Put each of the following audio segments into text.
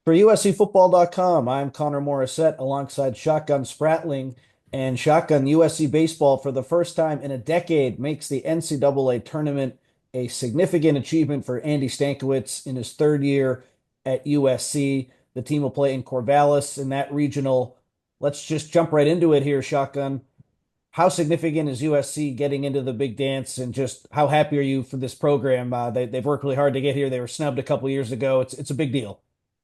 For USCFootball.com, I'm Connor Morrissette alongside Shotgun Spratling. And Shotgun USC baseball, for the first time in a decade, makes the NCAA tournament, a significant achievement for Andy Stankiewicz in his third year at USC. The team will play in Corvallis in that regional. Let's just jump right into it here, Shotgun. How significant is USC getting into the big dance, and just how happy are you for this program? They've worked really hard to get here. They were snubbed a couple years ago. It's a big deal.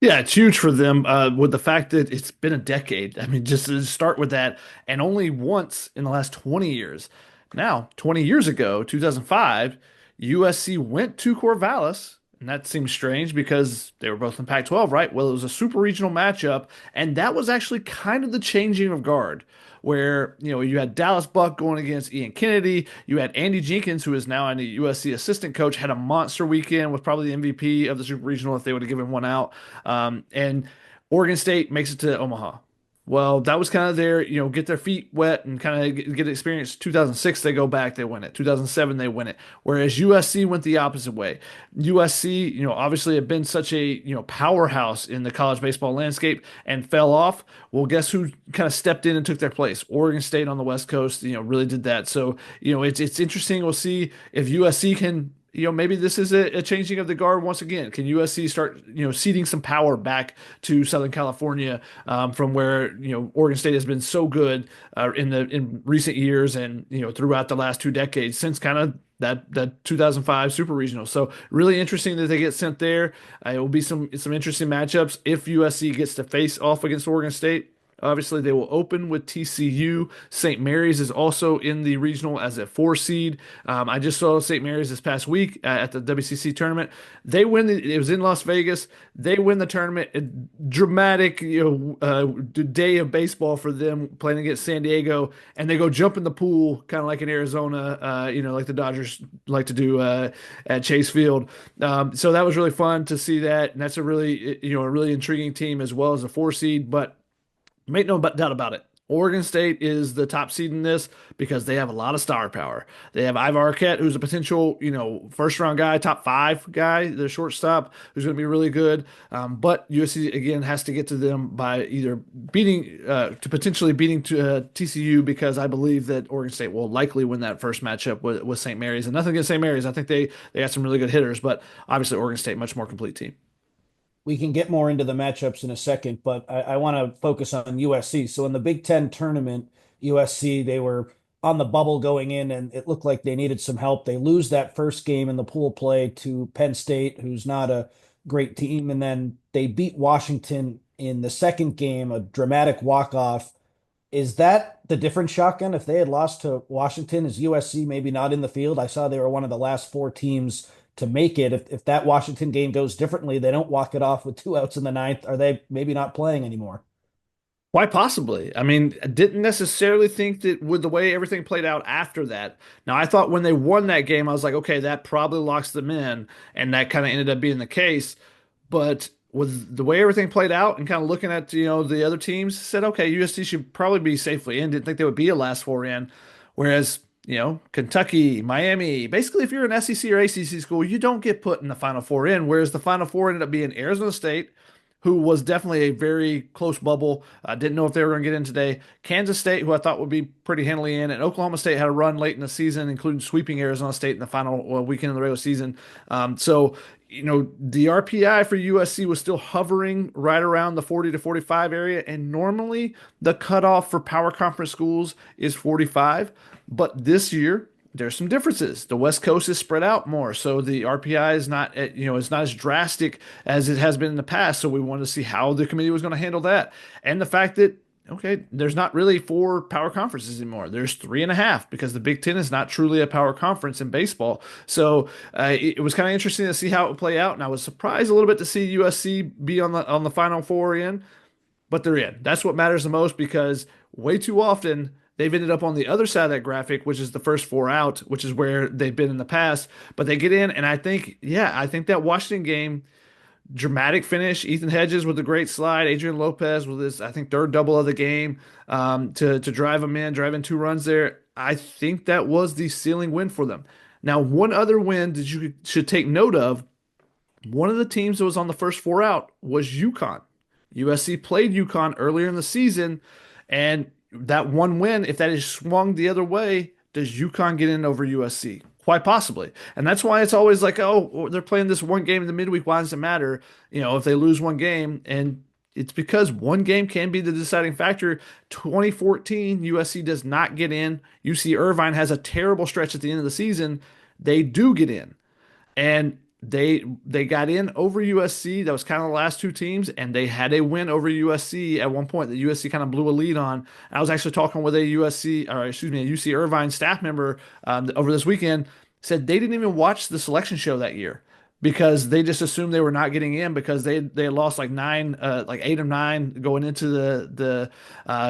Yeah, it's huge for them with the fact that it's been a decade. I mean, just to start with that, and only once in the last 20 years. Now, 20 years ago, 2005, USC went to Corvallis, and that seems strange because they were both in Pac-12, right? Well, it was a super regional matchup, and that was actually kind of the changing of guard, where you had Dallas Buck going against Ian Kennedy. You had Andy Jenkins, who is now a USC assistant coach, had a monster weekend, was probably the MVP of the super regional if they would have given one out. And Oregon State makes it to Omaha. Well, that was kind of their, get their feet wet and kind of get experience. 2006, they go back, they win it. 2007, they win it. Whereas USC went the opposite way. USC, obviously had been such a, powerhouse in the college baseball landscape and fell off. Well, guess who kind of stepped in and took their place? Oregon State on the West Coast, really did that. So, it's interesting. We'll see if USC can maybe this is a changing of the guard once again. Can USC start, ceding some power back to Southern California from where, Oregon State has been so good in recent years and, throughout the last 2 decades since kind of that 2005 Super Regional. So really interesting that they get sent there. It will be some interesting matchups if USC gets to face off against Oregon State. Obviously, they will open with TCU. St. Mary's is also in the regional as a 4 seed. I just saw St. Mary's this past week at the WCC tournament. They win. It was in Las Vegas. They win the tournament. A dramatic, day of baseball for them playing against San Diego, and they go jump in the pool, kind of like in Arizona. Like the Dodgers like to do at Chase Field. So that was really fun to see that, and that's a really intriguing team as well as a 4 seed, but. Make no doubt about it. Oregon State is the top seed in this because they have a lot of star power. They have Ivar Arquette, who's a potential, first round guy, top five guy, the shortstop, who's going to be really good. But USC again has to get to them by either potentially beating TCU, because I believe that Oregon State will likely win that first matchup with St. Mary's. And nothing against St. Mary's, I think they got some really good hitters, but obviously Oregon State much more complete team. We can get more into the matchups in a second, but I want to focus on USC. So in the Big Ten tournament, USC, they were on the bubble going in, and it looked like they needed some help. They lose that first game in the pool play to Penn State, who's not a great team. And then they beat Washington in the second game, a dramatic walk-off. Is that the different shotgun? If they had lost to Washington, is USC maybe not in the field? I saw they were one of the last four teams to make it. If that Washington game goes differently, they don't walk it off with two outs in the ninth. Are they maybe not playing anymore? Why possibly? I mean, I didn't necessarily think that with the way everything played out after that. Now, I thought when they won that game, I was like, okay, that probably locks them in, and that kind of ended up being the case. But with the way everything played out and kind of looking at, the other teams, said, okay, USC should probably be safely in. Didn't think they would be a last four in. Whereas, Kentucky, Miami, basically, if you're an SEC or ACC school, you don't get put in the Final Four in. Whereas the Final Four ended up being Arizona State, who was definitely a very close bubble. I didn't know if they were going to get in today. Kansas State, who I thought would be pretty handily in, and Oklahoma State had a run late in the season, including sweeping Arizona State in the final weekend of the regular season. So, the RPI for USC was still hovering right around the 40 to 45 area, and normally the cutoff for power conference schools is 45. But this year, there's some differences. The West Coast is spread out more, so the RPI is not, it's not as drastic as it has been in the past. So we wanted to see how the committee was going to handle that, and the fact that okay, there's not really four power conferences anymore. There's three and a half because the Big Ten is not truly a power conference in baseball. So it was kind of interesting to see how it would play out, and I was surprised a little bit to see USC be on the Final Four in, but they're in. That's what matters the most because way too often they've ended up on the other side of that graphic, which is the first four out, which is where they've been in the past. But they get in, and I think, yeah, I think that Washington game, dramatic finish. Ethan Hedges with a great slide. Adrian Lopez with his, I think, third double of the game to drive them in, drive in 2 runs there. I think that was the ceiling win for them. Now, one other win that you should take note of One of the teams that was on the first four out was UConn. USC played UConn earlier in the season, and that one win, if that is swung the other way, does UConn get in over USC? Quite possibly. And that's why it's always like, oh, they're playing this one game in the midweek. Why does it matter? If they lose one game. And it's because one game can be the deciding factor. 2014, USC does not get in. UC Irvine has a terrible stretch at the end of the season. They do get in. And they got in over USC. That was kind of the last two teams, and they had a win over USC at one point that USC kind of blew a lead on. I was actually talking with a USC, or excuse me, a UC Irvine staff member over this weekend. Said they didn't even watch the selection show that year because they just assumed they were not getting in because they had lost like nine, like 8 of 9 going into the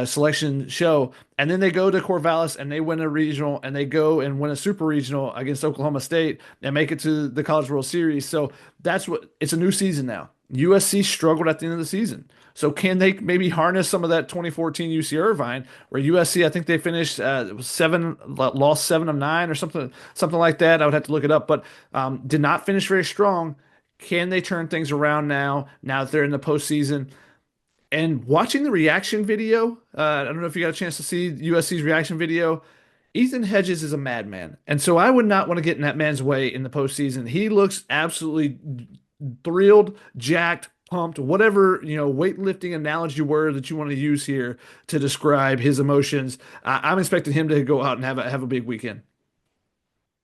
selection show, and then they go to Corvallis and they win a regional and they go and win a super regional against Oklahoma State and make it to the College World Series. So that's what it's a new season now. USC struggled at the end of the season. So can they maybe harness some of that 2014 UC Irvine, where USC, I think they finished it was lost 7 of 9 or something like that. I would have to look it up, but did not finish very strong. Can they turn things around now that they're in the postseason? And watching the reaction video, I don't know if you got a chance to see USC's reaction video. Ethan Hedges is a madman, and so I would not want to get in that man's way in the postseason. He looks absolutely thrilled, jacked, pumped, whatever, weightlifting analogy word that you want to use here to describe his emotions. I'm expecting him to go out and have a big weekend.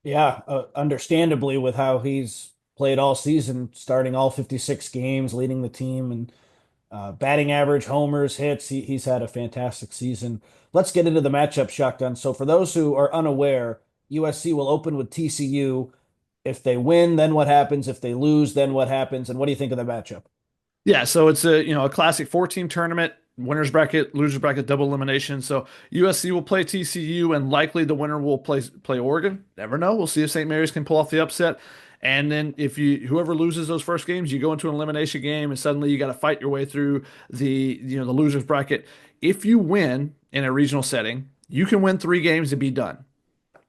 Yeah, understandably, with how he's played all season, starting all 56 games, leading the team, and batting average, homers, hits. He's had a fantastic season. Let's get into the matchup, Shotgun. So, for those who are unaware, USC will open with TCU. If they win, then what happens? If they lose, then what happens? And what do you think of the matchup? Yeah, so it's a classic four-team tournament, winners bracket, losers bracket, double elimination. So USC will play TCU, and likely the winner will play Oregon. Never know. We'll see if St. Mary's can pull off the upset. And then if whoever loses those first games, you go into an elimination game, and suddenly you got to fight your way through the losers bracket. If you win in a regional setting, you can win 3 games and be done.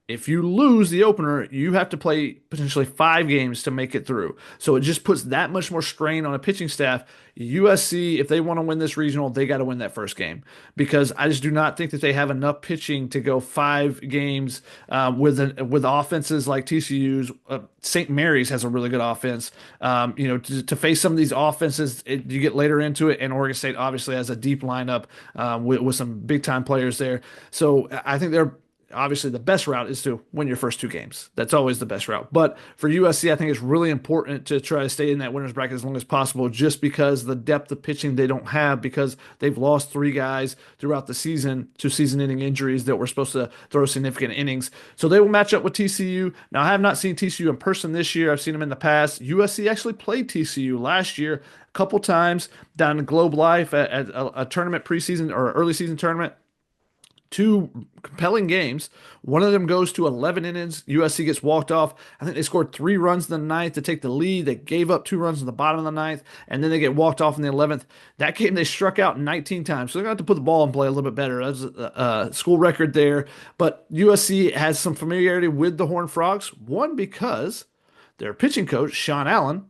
If you lose the opener, you have to play potentially 5 games to make it through. So it just puts that much more strain on a pitching staff. USC, if they want to win this regional, they got to win that first game because I just do not think that they have enough pitching to go 5 games with offenses like TCU's. St. Mary's has a really good offense. To face some of these offenses, you get later into it, and Oregon State obviously has a deep lineup with some big time players there. So I think they're obviously the best route is to win your first 2 games. That's always the best route. But for USC, I think it's really important to try to stay in that winners bracket as long as possible, just because the depth of pitching they don't have, because they've lost 3 guys throughout the season to season-ending injuries that were supposed to throw significant innings. So they will match up with TCU. Now, I have not seen TCU in person this year. I've seen them in the past. USC actually played TCU last year a couple times down in Globe Life at a tournament preseason or early season tournament. 2 compelling games. One of them goes to 11 innings. USC gets walked off. I think they scored 3 runs in the ninth to take the lead. They gave up 2 runs in the bottom of the ninth, and then they get walked off in the 11th. That game, they struck out 19 times. So they're going to have to put the ball in play a little bit better. That's a school record there. But USC has some familiarity with the Horned Frogs. One, because their pitching coach, Sean Allen,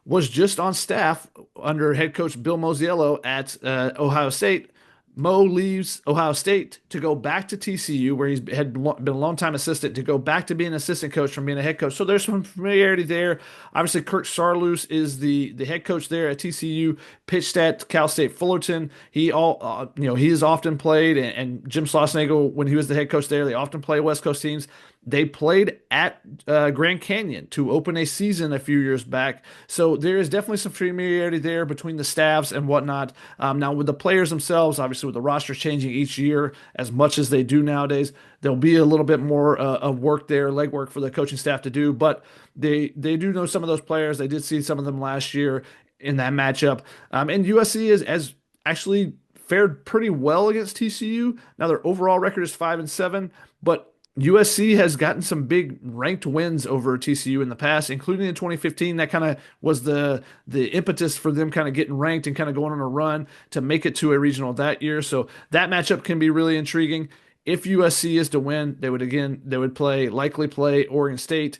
was just on staff under head coach Bill Mosiello at Ohio State. Mo leaves Ohio State to go back to TCU, where he's had been a long-time assistant, to go back to being an assistant coach from being a head coach. So there's some familiarity there. Obviously, Kirk Saarloos is the head coach there at TCU, pitched at Cal State Fullerton. He has often played, and Jim Schlossnagle, when he was the head coach there, they often play West Coast teams. They played at Grand Canyon to open a season a few years back. So there is definitely some familiarity there between the staffs and whatnot. Now, with the players themselves, obviously with the rosters changing each year as much as they do nowadays, there'll be a little bit more of work there, legwork for the coaching staff to do. But they do know some of those players. They did see some of them last year in that matchup. And USC has actually fared pretty well against TCU. Now, their overall record is 5-7, but USC has gotten some big ranked wins over TCU in the past, including in 2015. That kind of was the impetus for them kind of getting ranked and kind of going on a run to make it to a regional that year. So that matchup can be really intriguing. If USC is to win, they would likely play Oregon State.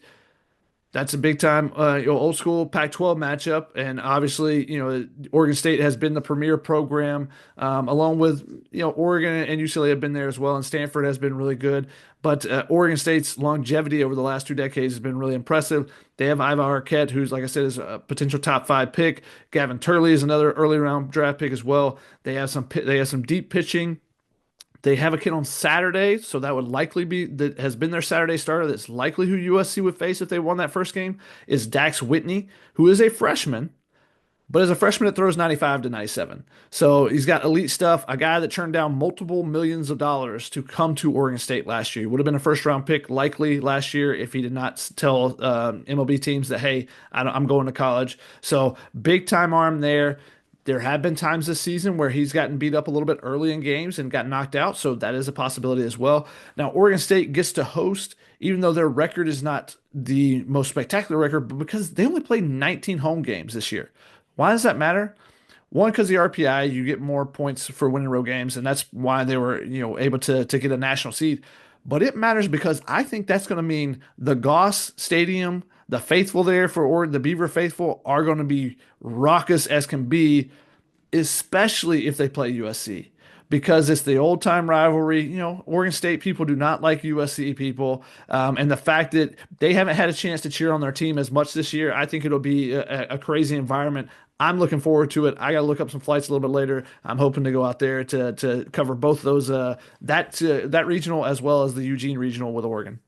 That's a big time, old school Pac-12 matchup, and obviously, Oregon State has been the premier program, along with Oregon and UCLA have been there as well, and Stanford has been really good. But Oregon State's longevity over the last 2 decades has been really impressive. They have Ivar Arquette, who's like I said is a potential top 5 pick. Gavin Turley is another early round draft pick as well. They have some deep pitching. They have a kid on Saturday, so that would likely be that has been their Saturday starter. That's likely who USC would face if they won that first game. Is Dax Whitney, who is a freshman, but as a freshman, it throws 95 to 97. So he's got elite stuff. A guy that turned down multiple millions of dollars to come to Oregon State last year. He would have been a first round pick likely last year if he did not tell MLB teams that, hey, I'm going to college. So big time arm there. There have been times this season where he's gotten beat up a little bit early in games and got knocked out. So that is a possibility as well. Now, Oregon State gets to host, even though their record is not the most spectacular record, but because they only played 19 home games this year. Why does that matter? One, because the RPI, you get more points for winning road games, and that's why they were, able to get a national seed. But it matters because I think that's going to mean the Goss Stadium, the faithful there for or the Beaver faithful are going to be raucous as can be, especially if they play USC. Because it's the old time rivalry. Oregon State people do not like USC people. And the fact that they haven't had a chance to cheer on their team as much this year, I think it'll be a crazy environment. I'm looking forward to it. I got to look up some flights a little bit later. I'm hoping to go out there to cover both those that regional as well as the Eugene regional with Oregon.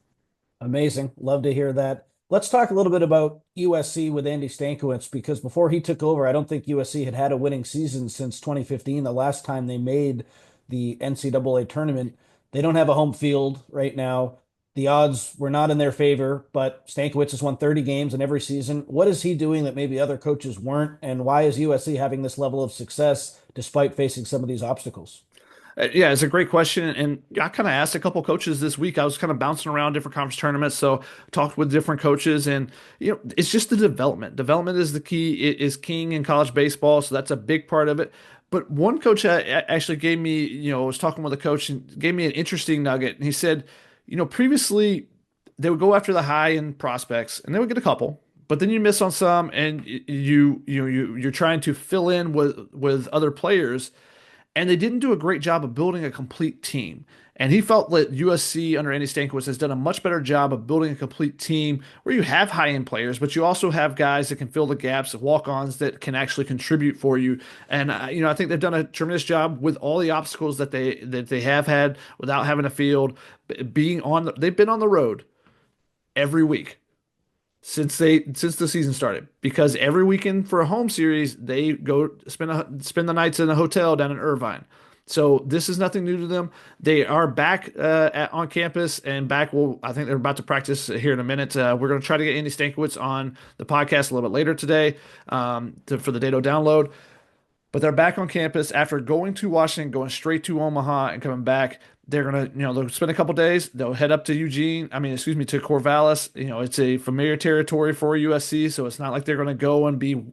Amazing. Love to hear that. Let's talk a little bit about USC with Andy Stankiewicz because before he took over, I don't think USC had had a winning season since 2015, the last time they made the NCAA tournament. They don't have a home field right now. The odds were not in their favor, but Stankiewicz has won 30 games in every season. What is he doing that maybe other coaches weren't? And why is USC having this level of success despite facing some of these obstacles? Yeah, it's a great question. And I kind of asked a couple coaches this week. I was kind of bouncing around different conference tournaments. So talked with different coaches and it's just the development. Development is the key. It is king in college baseball. So that's a big part of it. But one coach actually gave me, I was talking with a coach and gave me an interesting nugget. And he said, previously they would go after the high end prospects and they would get a couple. But then you miss on some, and you're trying to fill in with other players, and they didn't do a great job of building a complete team. And he felt that USC under Andy Stankiewicz has done a much better job of building a complete team where you have high-end players, but you also have guys that can fill the gaps, walk-ons that can actually contribute for you. And I think they've done a tremendous job with all the obstacles that they have had without having a field, they've been on the road every week since the season started because every weekend for a home series they go spend the nights in a hotel down in Irvine. So this is nothing new to them. They are back on campus and back. Well, I think they're about to practice here in a minute. We're going to try to get Andy Stankiewicz on the podcast a little bit later today for the Dato download. But they're back on campus after going to Washington, going straight to Omaha and coming back. They're gonna, they'll spend a couple days. They'll head up to to Corvallis. It's a familiar territory for USC, so it's not like they're gonna go and be in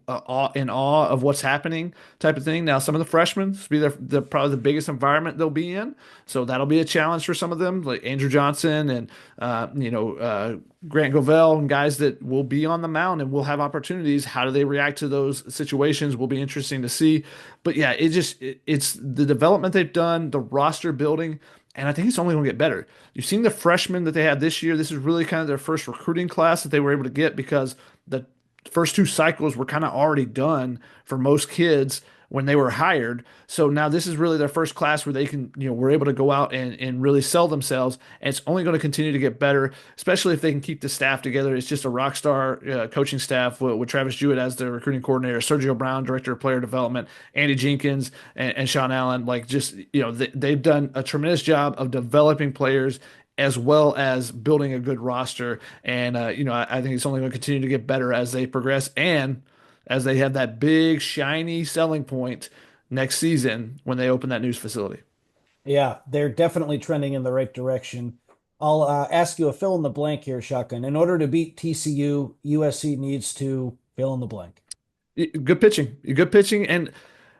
awe of what's happening, type of thing. Now, some of the freshmen will be probably the biggest environment they'll be in, so that'll be a challenge for some of them, like Andrew Johnson and Grant Govell and guys that will be on the mound and will have opportunities. How do they react to those situations will be interesting to see. But yeah, it's the development they've done, the roster building. And I think it's only going to get better. You've seen the freshmen that they had this year. This is really kind of their first recruiting class that they were able to get because the first 2 cycles were kind of already done for most kids when they were hired. So now this is really their first class where they can, were able to go out and really sell themselves. And it's only going to continue to get better, especially if they can keep the staff together. It's just a rock star coaching staff with Travis Jewett as the recruiting coordinator, Sergio Brown, director of player development, Andy Jenkins, and Sean Allen. They've done a tremendous job of developing players as well as building a good roster. And, I think it's only going to continue to get better as they progress and as they have that big, shiny selling point next season when they open that news facility. Yeah, they're definitely trending in the right direction. I'll ask you a fill in the blank here, Shotgun. In order to beat TCU, USC needs to fill in the blank. Good pitching, and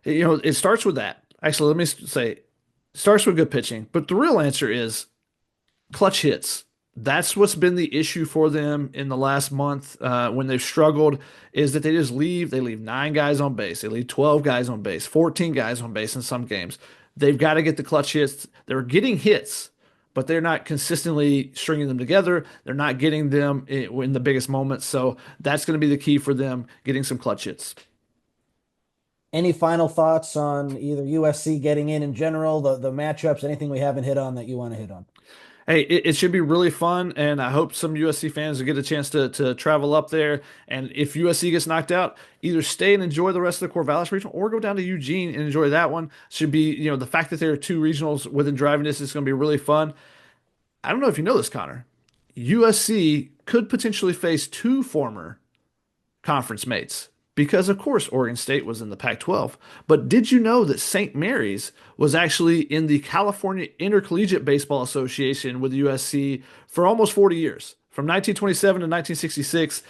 it starts with that. Actually, let me say, it starts with good pitching, but the real answer is clutch hits. That's what's been the issue for them in the last month when they've struggled is that they just leave. They leave 9 guys on base. They leave 12 guys on base, 14 guys on base in some games. They've got to get the clutch hits. They're getting hits, but they're not consistently stringing them together. They're not getting them in the biggest moments. So that's going to be the key for them, getting some clutch hits. Any final thoughts on either USC getting in general, the matchups, anything we haven't hit on that you want to hit on? Hey, it should be really fun, and I hope some USC fans will get a chance to travel up there. And if USC gets knocked out, either stay and enjoy the rest of the Corvallis Regional, or go down to Eugene and enjoy that one. Should be, the fact that there are 2 regionals within driving distance is going to be really fun. I don't know if you know this, Connor. USC could potentially face 2 former conference mates because, of course, Oregon State was in the Pac-12. But did you know that St. Mary's was actually in the California Intercollegiate Baseball Association with USC for almost 40 years? From 1927 to 1966.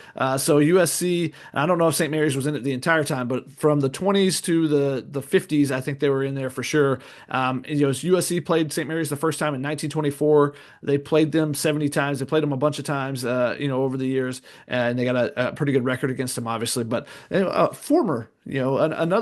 So USC, and I don't know if St. Mary's was in it the entire time, but from the 20s to the 50s, I think they were in there for sure. USC played St. Mary's the first time in 1924. They played them 70 times. They played them a bunch of times, over the years, and they got a pretty good record against them, obviously. But another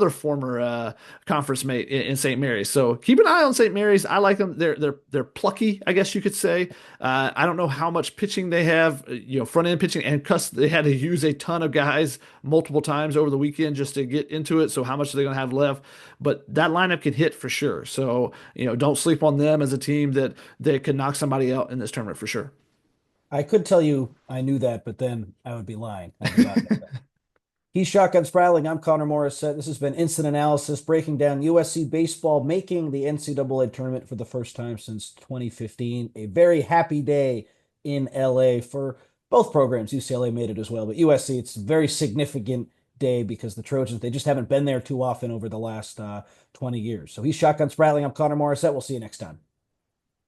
former conference mate in St. Mary's. So keep an eye on St. Mary's. I like them. They're plucky, I guess you could say. I don't know how much pitching they have, front end pitching, and they had to use a ton of guys multiple times over the weekend just to get into it. So how much are they going to have left? But that lineup can hit for sure. So don't sleep on them as a team that they could knock somebody out in this tournament for sure. I could tell you I knew that, but then I would be lying. I did not know that. He's Shotgun Spratling. I'm Connor Morrissette. This has been Instant Analysis breaking down USC baseball making the NCAA tournament for the first time since 2015. A very happy day in LA for both programs. UCLA made it as well, but USC, it's a very significant day because the Trojans, they just haven't been there too often over the last 20 years. So he's Shotgun Spratling. I'm Connor Morrissette. We'll see you next time.